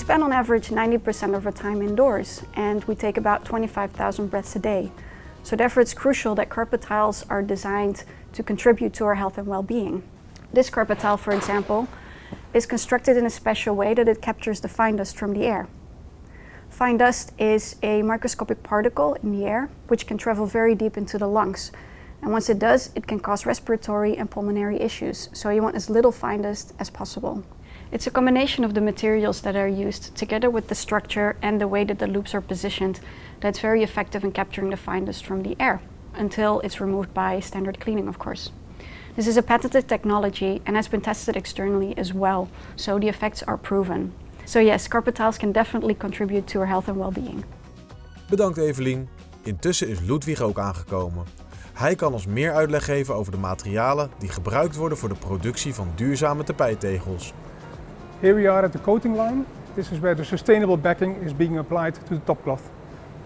spend on average 90% of our time indoors, and we take about 25,000 breaths a day. So therefore it's crucial that carpet tiles are designed to contribute to our health and well-being. This carpet tile, for example, is constructed in a special way that it captures the fine dust from the air. Fine dust is a microscopic particle in the air which can travel very deep into the lungs. And once it does, it can cause respiratory and pulmonary issues. So you want as little fine dust as possible. It's a combination of the materials that are used together with the structure and the way that the loops are positioned that's very effective in capturing the fine dust from the air until it's removed by standard cleaning, of course. This is a patented technology and has been tested externally as well, so the effects are proven. So yes, carpet tiles can definitely contribute to our health and well-being. Bedankt Evelien. Intussen is Ludwig ook aangekomen. Hij kan ons meer uitleg geven over de materialen die gebruikt worden voor de productie van duurzame tapijttegels. Here we are at the coating line. This is where the sustainable backing is being applied to the top cloth.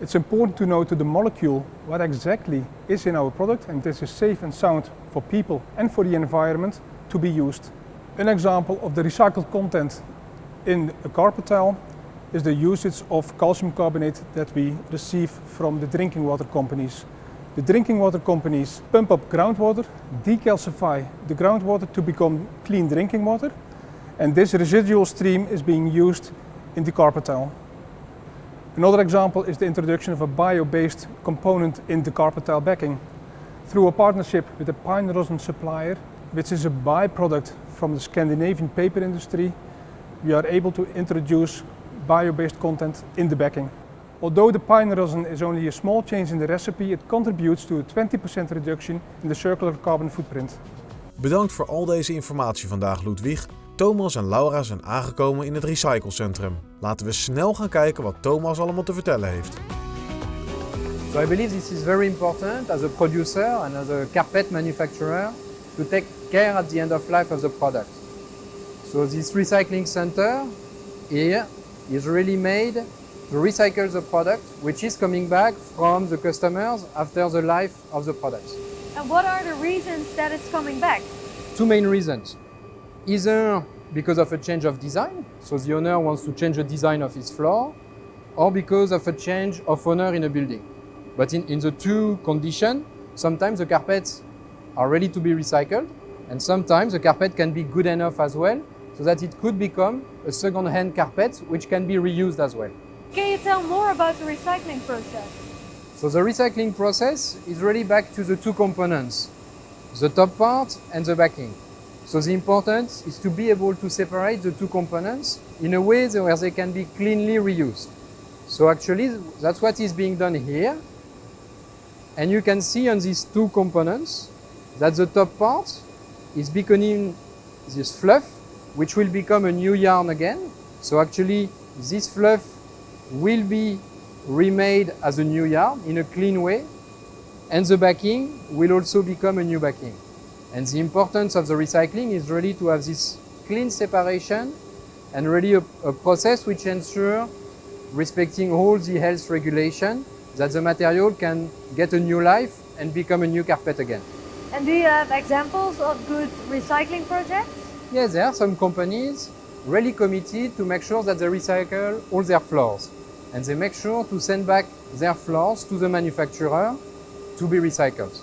It's important to know to the molecule what exactly is in our product, and this is safe and sound for people and for the environment to be used. An example of the recycled content in a carpet tile is the usage of calcium carbonate that we receive from the drinking water companies. The drinking water companies pump up groundwater, decalcify the groundwater to become clean drinking water, and this residual stream is being used in the carpet tile. Another example is the introduction of a bio-based component in the carpet tile backing. Through a partnership with a pine rosin supplier, which is a byproduct from the Scandinavian paper industry, we are able to introduce bio-based content in the backing. Although the pine rosin is only a small change in the recipe, it contributes to a 20% reduction in the circular carbon footprint. Bedankt voor al deze informatie vandaag, Ludwig. Thomas en Laura zijn aangekomen in het recyclecentrum. Laten we snel gaan kijken wat Thomas allemaal te vertellen heeft. So I believe this is very important as a producer and as a carpet manufacturer to take care at the end of life of the product. So this recycling center here is really made to recycle the product which is coming back from the customers after the life of the product. And what are the reasons that it's coming back? Two main reasons. Either because of a change of design, so the owner wants to change the design of his floor, or because of a change of owner in a building. But in the two conditions, sometimes the carpets are ready to be recycled, and sometimes the carpet can be good enough as well, so that it could become a second-hand carpet which can be reused as well. Can you tell more about the recycling process? So the recycling process is really back to the two components, the top part and the backing. So the importance is to be able to separate the two components in a way where they can be cleanly reused. So actually that's what is being done here. And you can see on these two components that the top part is becoming this fluff, which will become a new yarn again. So actually this fluff will be remade as a new yarn in a clean way, and the backing will also become a new backing. And the importance of the recycling is really to have this clean separation and really a process which ensures respecting all the health regulation, that the material can get a new life and become a new carpet again. And do you have examples of good recycling projects? Yes, there are some companies really committed to make sure that they recycle all their floors. And they make sure to send back their floors to the manufacturer to be recycled.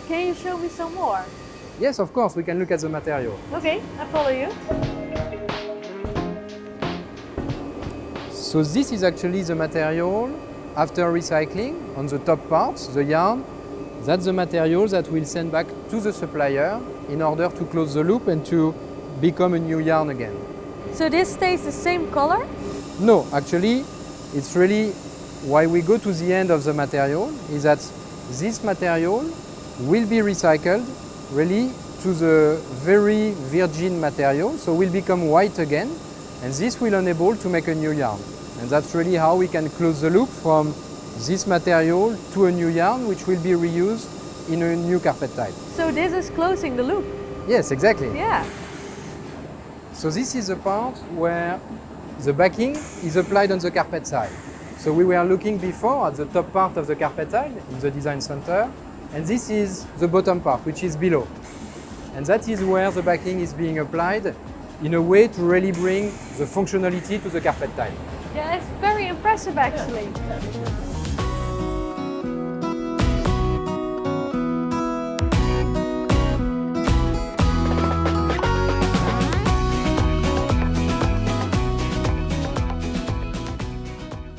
Can you show me some more? Yes, of course, we can look at the material. Okay, I follow you. So this is actually the material after recycling on the top part, the yarn. That's the material that we'll send back to the supplier in order to close the loop and to become a new yarn again. So this stays the same color? No, actually, it's really why we go to the end of the material is that this material will be recycled really to the very virgin material, so will become white again, and this will enable to make a new yarn. And that's really how we can close the loop from this material to a new yarn which will be reused in a new carpet tile. So this is closing the loop? Yes, exactly. Yeah. So this is the part where the backing is applied on the carpet tile. So we were looking before at the top part of the carpet tile in the design center, and this is the bottom part, which is below. And that is where the backing is being applied in a way to really bring the functionality to the carpet tile. Yeah, it's very impressive actually.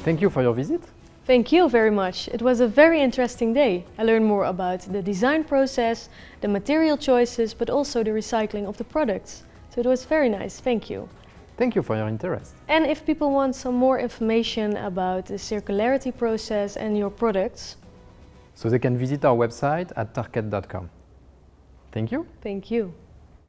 Thank you for your visit. Thank you very much. It was a very interesting day. I learned more about the design process, the material choices, but also the recycling of the products. So it was very nice. Thank you. Thank you for your interest. And if people want some more information about the circularity process and your products, So they can visit our website at tarkett.com. Thank you. thank you.